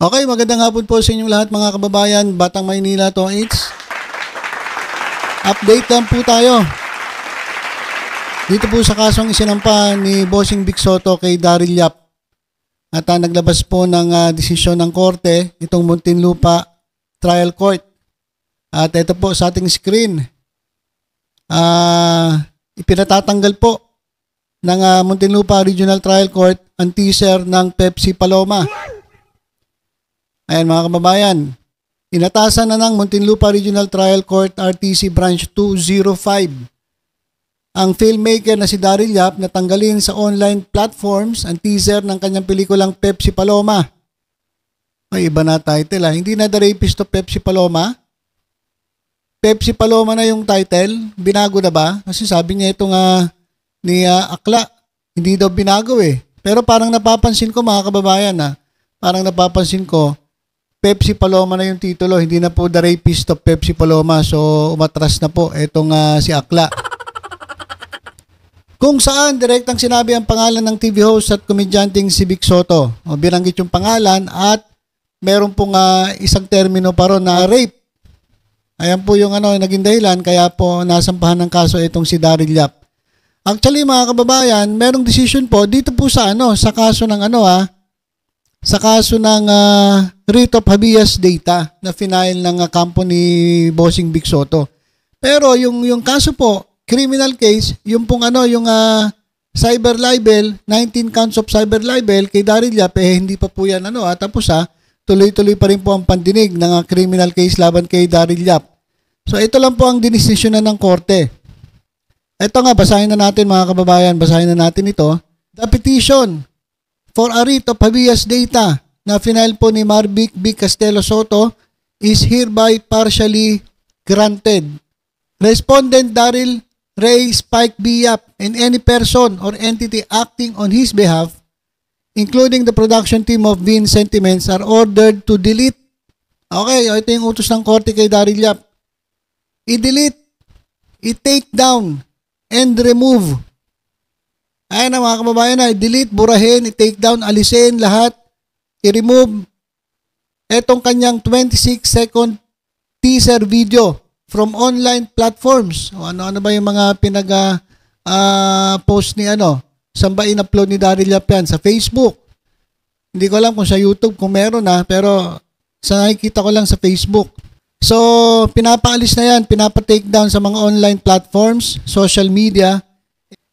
Okay, magandang hapon po sa inyong lahat mga kababayan. Batang Maynila to it's. Update lang po tayo. Dito po sa kasong isinampa ni Bossing Vic Soto kay Daryl Yap. At naglabas po ng desisyon ng korte, itong Muntinlupa Trial Court. At ito po sa ating screen. Ipinatatanggal po ng Muntinlupa Regional Trial Court ang teaser ng Pepsi Paloma. Ayan mga kababayan, inatasan na ng Muntinlupa Regional Trial Court RTC Branch 205 ang filmmaker na si Daryl Yap na tanggalin sa online platforms ang teaser ng kanyang pelikulang Pepsi Paloma. May iba na title Hindi na The Rapist of Pepsi Paloma. Pepsi Paloma na yung title. Binago na ba? Kasi sabi niya itong ni Akla, hindi daw binago Pero parang napapansin ko mga kababayan parang napapansin ko, Pepsi Paloma na yung titulo, hindi na po The Rapist of Pepsi Paloma. So, umatras na po itong si Akla. Kung saan, direktang sinabi ang pangalan ng TV host at komedyanteng si Vic Soto. Binanggit yung pangalan at meron pong isang termino pa ron na rape. Ayan po yung naging dahilan kaya po nasampahan ng kaso itong si Daryl Yap. Actually, mga kababayan, merong decision po dito po sa sa kaso ng sa kaso ng writ of habeas data na final ng kampo ni Bossing Vic Soto. Pero yung kaso po, criminal case, yung pong yung cyber libel, 19 counts of cyber libel kay Daryl Yap, hindi pa po yan tapos tuloy-tuloy pa rin po ang pandinig ng criminal case laban kay Daryl Yap. So ito lang po ang dinisisyonan ng korte. Ito basahin na natin mga kababayan, basahin na natin ito. The petition for a writ of habeas data na final po ni Marvic B. Castelo Soto is hereby partially granted. Respondent Daryl Ray Spike B. Yap and any person or entity acting on his behalf, including the production team of Vin Sentiments, are ordered to delete. Okay, ito yung utos ng korte kay Daryl Yap. I-delete, i-take down, and remove. Ayan na mga kababayan i-delete, burahin, i-take down, alisin lahat, i-remove etong kanyang 26-second teaser video from online platforms. O ano ba yung mga post ni saan ba in-upload ni Daryl Yap yan? Sa Facebook. Hindi ko alam kung sa YouTube kung meron pero sa nakikita ko lang sa Facebook. So, pinapaalis na yan, pinapa-take down sa mga online platforms, social media,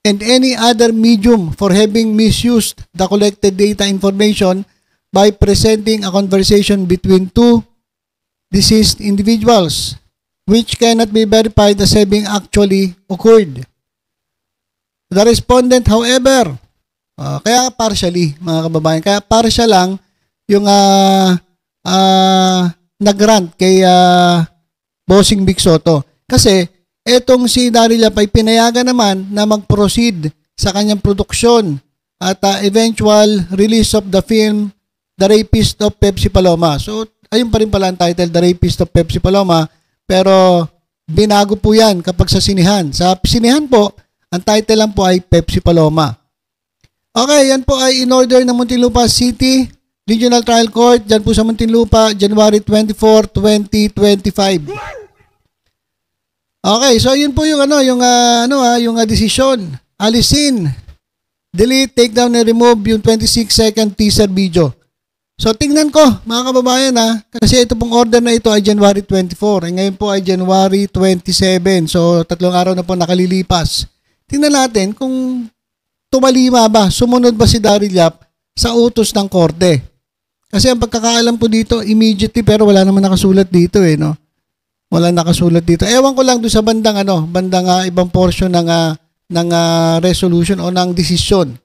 and any other medium for having misused the collected data information by presenting a conversation between two deceased individuals, which cannot be verified as having actually occurred. The respondent, however, kaya partially, mga kababayan, kaya partial lang yung nag-grant kay Bossing Vic Soto. Kasi, etong si Daryl Yap ay pinayagan naman na mag-proceed sa kanyang produksyon at eventual release of the film The Rapist of Pepsi Paloma. So, ayun pa rin pala ang title, The Rapist of Pepsi Paloma. Pero, binago po yan kapag sa sinihan. Sa sinihan po, ang title lang po ay Pepsi Paloma. Okay, yan po ay in order ng Muntinlupa City Regional Trial Court. Dyan po sa Muntinlupa, January 24, 2025. Okay, so yun po yung yung decision. Alisin, delete, take down and remove yung 26-second teaser video. So tingnan ko mga kababayan kasi ito pong order na ito ay January 24. Ngayon po ay January 27. So 3 araw na po nakalilipas. Tingnan natin kung tumalima ba, sumunod ba si Daryl Yap sa utos ng korte. Kasi ang pagkakaalam po dito immediately pero wala naman nakasulat dito Wala nakasulat dito. Ewan ko lang doon sa bandang ibang portion ng resolution o ng desisyon.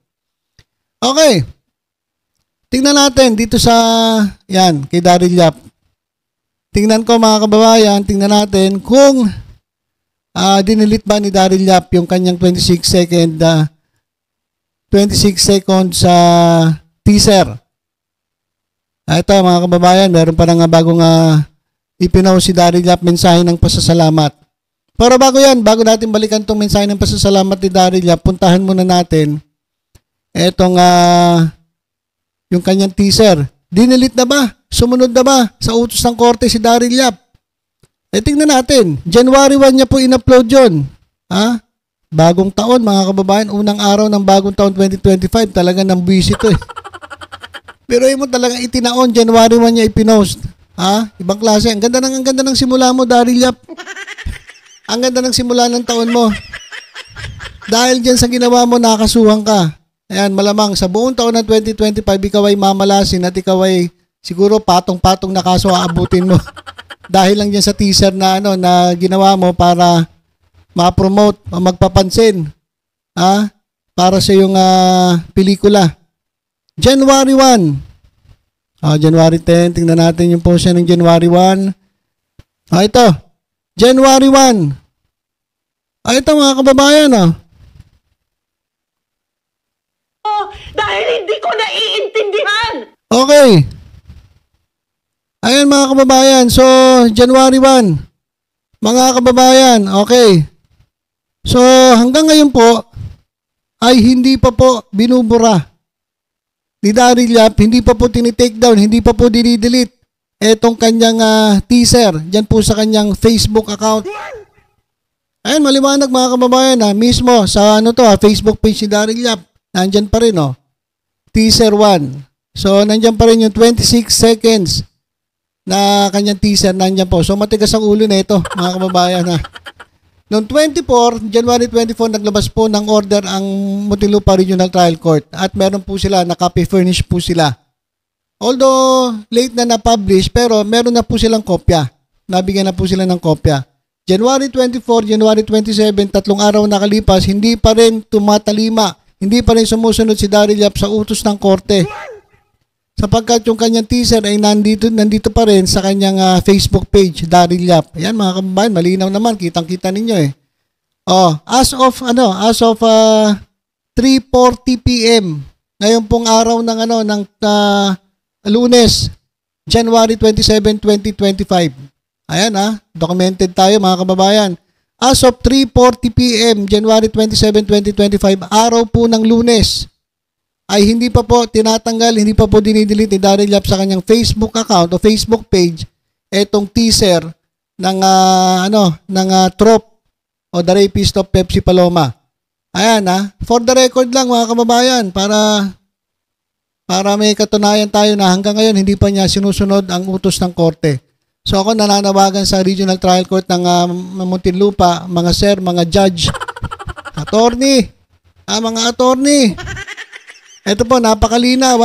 Okay. Tingnan natin dito sa kay Daryl Yap. Tingnan ko mga kababayan, tingnan natin kung dinilit ba ni Daryl Yap yung kanyang 26 seconds sa teaser. Ito mga kababayan, meron pa nga bagong ipinaw si Daryl Yap mensahe ng pasasalamat. Pero bago natin balikan itong mensahe ng pasasalamat ni Daryl Yap, puntahan muna natin etong yung kanyang teaser. Dinilit na ba Sumunod na ba sa utos ng korte si Daryl Yap? Tingnan natin. January 1 niya po in-upload yun. Bagong taon, mga kababayan. Unang araw ng bagong taon 2025. Talaga nang busy to eh. Pero mo talagang itinaon. January 1 niya ipinost. Ibang klase. Ang ganda ng simula mo, Daryl Yap. Ang ganda ng simula ng taon mo. Dahil dyan sa ginawa mo, nakakasuhan ka. Ayan, malamang sa buong taon ng 2025, ikaw ay mamalasin at ikaw ay siguro patong-patong na kaso aabutin mo. Dahil lang dyan sa teaser na na ginawa mo para ma-promote o magpapansin para sa iyong pelikula. January 1. January 10. Tingnan natin yung post ng January 1. Ito. January 1. Ito mga kababayan. Dahil hindi ko naiintindihan. Okay. Ayan mga kababayan. So, January 1. Mga kababayan, okay. So, hanggang ngayon po, ay hindi pa po binubura ni Daryl Yap, hindi pa po tinitake down, hindi pa po dinidelete etong kanyang teaser dyan po sa kanyang Facebook account. Ayan, maliwanag mga kababayan mismo sa Facebook page ni Daryl Yap. Nandyan pa rin teaser 1. So, nandyan pa rin yung 26 seconds na kanyang teaser, nandyan po. So, matigas ang ulo na ito, mga kababayan Noong January 24, naglabas po ng order ang Muntinlupa Regional Trial Court at meron po sila, naka-furnish po sila. Although, late na na-publish, pero meron na po silang kopya. Nabigyan na po sila ng kopya. January 24, January 27, 3 araw nakalipas, hindi pa rin tumatalima. Hindi pa rin sumusunod si Daryl Yap sa utos ng korte. Sapagkat yung kanyang teaser ay nandito pa rin sa kanyang Facebook page, Daryl Yap. Ayan mga kababayan, malinaw naman, kitang-kita ninyo eh. As of 3:40 PM, ngayon pong araw ng Lunes, January 27, 2025. Ayan documented tayo mga kababayan. As of 3:40 PM, January 27, 2025, araw po ng Lunes, ay hindi pa po tinatanggal, hindi pa po dinidelete ni Daryl Yap sa kanyang Facebook account o Facebook page etong teaser ng Trop o The Rapist of Pepsi Paloma. Ayan for the record lang mga kababayan, para may katunayan tayo na hanggang ngayon hindi pa niya sinusunod ang utos ng korte. So ako nananawagan sa Regional Trial Court ng Muntinlupa, mga sir, mga judge, attorney, mga attorney. Ito po, napakalinaw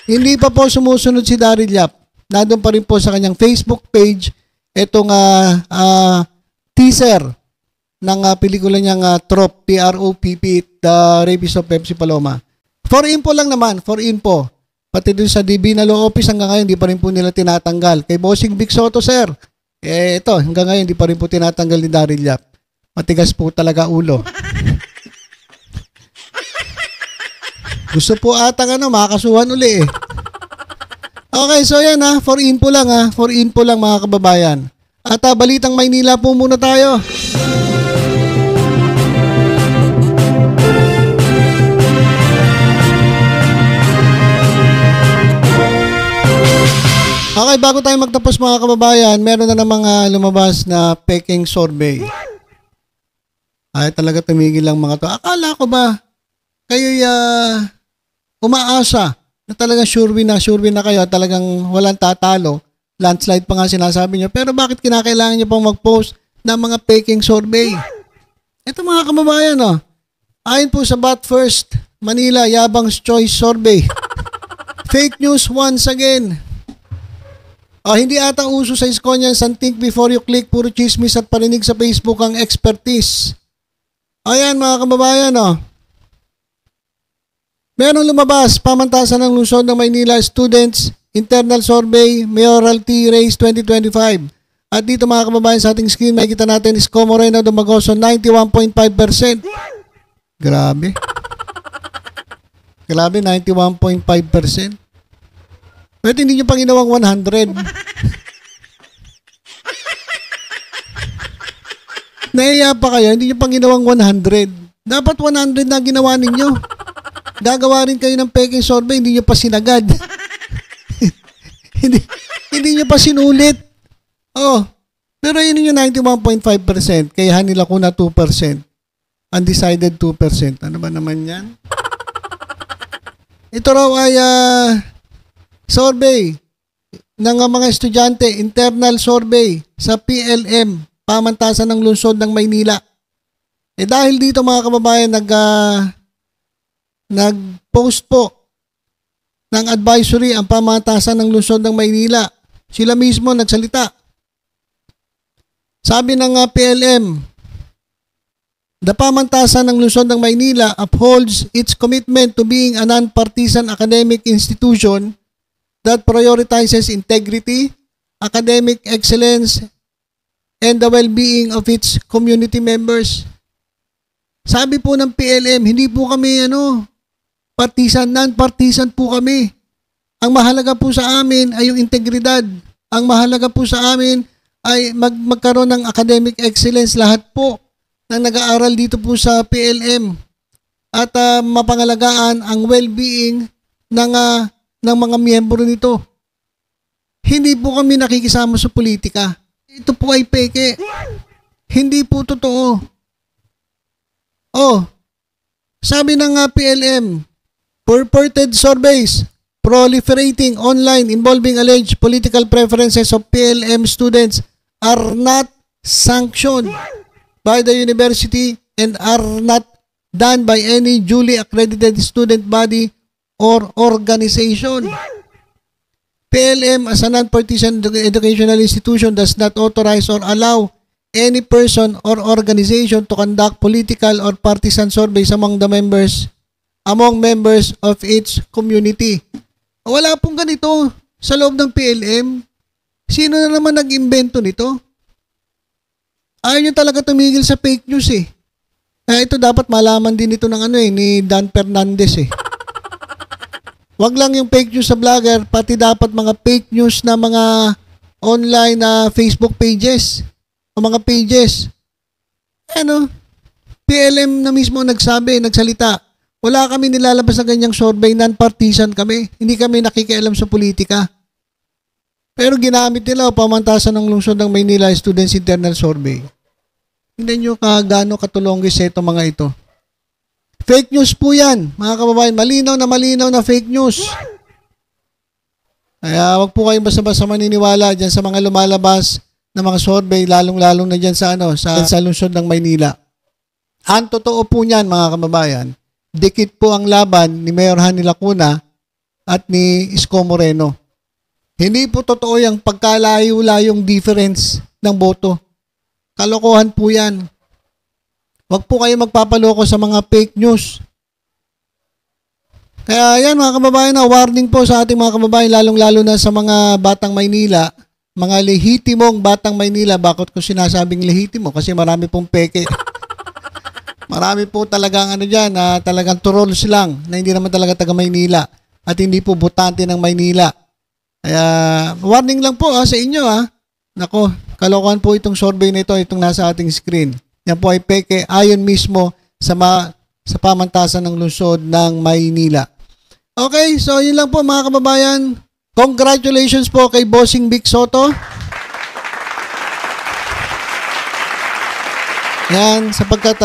Hindi pa po sumusunod si Daryl Yap. Nandun pa rin po sa kanyang Facebook page itong teaser ng pelikula niyang Trop, TROPP, The Rapist of Pepsi Paloma. For info lang naman, for info. Pati dun sa DB na law office hanggang ngayon, hindi pa rin po nila tinatanggal. Kay Bossing Vic Soto, sir. Ito, hanggang ngayon, hindi pa rin po tinatanggal ni Daryl Yap. Matigas po talaga ulo. Gusto po atang makakasuhan uli eh. Okay, so yan for info lang for info lang mga kababayan. At balitang Maynila po muna tayo. Okay, bago tayo magtapos mga kababayan, meron na namang lumabas na peking survey. Ay talaga tumigil lang mga to. Akala ko ba kayo'y umaasa na talagang sure win na kayo, talagang walang tatalo. Landslide pa nga sinasabi nyo. Pero bakit kinakailangan nyo pang mag-post ng mga peking survey? Ito mga kababayan ayon po sa Bat First Manila Yabang's Choice Survey. Fake news once again. Hindi ata uso sa Iskonians and think before you click, puro chismis at parinig sa Facebook ang expertise. Ayan mga kababayan Merong lumabas, pamantasan ng lungsod ng Maynila Students Internal Survey Mayoralty Race 2025. At dito mga kababayan sa ating screen, makikita natin Isko Moreno Dumagoso 91.5%. Grabe. Grabe, 91.5%. Pwede hindi nyo pang ginawang 100. Nahiya pa kayo, hindi nyo pang ginawang 100. Dapat 100 na ginawa ninyo. Gagawa rin kayo ng peking survey, hindi nyo pa sinagad. hindi nyo pa sinulit. Oh, pero yun yung 91.5%, kaya nila kuna 2%. Undecided 2%. Ano ba naman yan? Ito raw ay survey ng mga estudyante, internal survey sa PLM, Pamantasan ng Lungsod ng Maynila. Dahil dito mga kababayan, nag-post po ng advisory ang Pamantasan ng Lungsod ng Maynila. Sila mismo nagsalita. Sabi ng PLM, the Pamantasan ng Lungsod ng Maynila upholds its commitment to being a non-partisan academic institution that prioritizes integrity, academic excellence, and the well-being of its community members. Sabi po ng PLM, hindi po kami partisan, non-partisan po kami. Ang mahalaga po sa amin ay yung integridad. Ang mahalaga po sa amin ay magkaroon ng academic excellence lahat po ng nag-aaral dito po sa PLM at mapangalagaan ang well-being ng mga miyembro nito. Hindi po kami nakikisama sa politika. Ito po ay peke. Hindi po totoo. Oh, sabi ng PLM, purported surveys proliferating online involving alleged political preferences of PLM students are not sanctioned by the university and are not done by any duly accredited student body or organization. PLM as a non-partisan educational institution does not authorize or allow any person or organization to conduct political or partisan surveys among members of its community. Wala pong ganito sa loob ng PLM. Sino na naman nag-imbento nito? Ayaw nyo talaga tumigil sa fake news eh. Ito dapat malaman din ito ng ni Dan Fernandez eh. Wag lang yung fake news sa vlogger, pati dapat mga fake news na mga online na Facebook pages o mga pages. PLM na mismo nagsalita. Wala kami nilalabas na ganyang survey, non-partisan kami. Hindi kami nakikialam sa politika. Pero ginamit nila Pamantasan ng Lungsod ng Maynila Students Internal Survey. Hindi nyo gaano katulongis ito mga ito. Fake news po yan, mga kababayan. Malinaw na fake news. Kaya wag po kayong basta-basta maniniwala dyan sa mga lumalabas na mga survey, lalong-lalong na dyan sa lungsod ng Maynila. Ang totoo po niyan, mga kababayan, dikit po ang laban ni Mayor Hanny Lacuna at ni Isko Moreno. Hindi po totoo yung pagkalayo-layong difference ng boto. Kalokohan po yan. Huwag po kayo magpapaloko sa mga fake news. Kaya yan mga kababayan, warning po sa ating mga kababayan, lalong-lalo na sa mga batang Maynila, mga lehitimong batang Maynila. Bakit ko sinasabing lehitimo? Kasi marami pong peke. Marami po talagang dyan, talagang trolls lang na hindi naman talaga taga Maynila at hindi po botante ng Maynila. Kaya warning lang po sa inyo Nako, kalokohan po itong survey na ito, itong nasa ating screen. Yan po ay peke ayon mismo sa Pamantasan ng Lungsod ng Maynila. Okay, so yun lang po mga kababayan. Congratulations po kay Bossing Vic Soto. Yan, sapagkat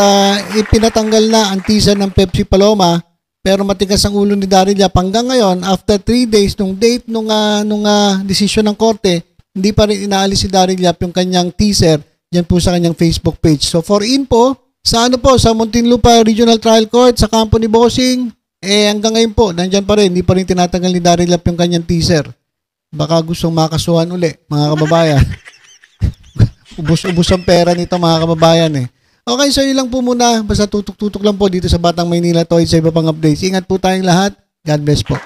ipinatanggal na ang teaser ng Pepsi Paloma, pero matigas ang ulo ni Daryl Yap. Hanggang ngayon, after 3 days, nung date nung desisyon ng korte, hindi pa rin inaalis si Daryl Yap yung kanyang teaser dyan po sa kanyang Facebook page. So for info, sa sa Muntinlupa Regional Trial Court, sa kampo ni Bossing, hanggang ngayon po, nandyan pa rin, hindi pa rin tinatanggal ni Daryl Yap yung kanyang teaser. Baka gustong makasuhan uli, mga kababayan. Ubus-ubus ang pera nito mga kababayan eh. Okay, so yun lang po muna. Basta tutok-tutok lang po dito sa Batang Maynila Toys sa iba pang updates. Ingat po tayong lahat. God bless po.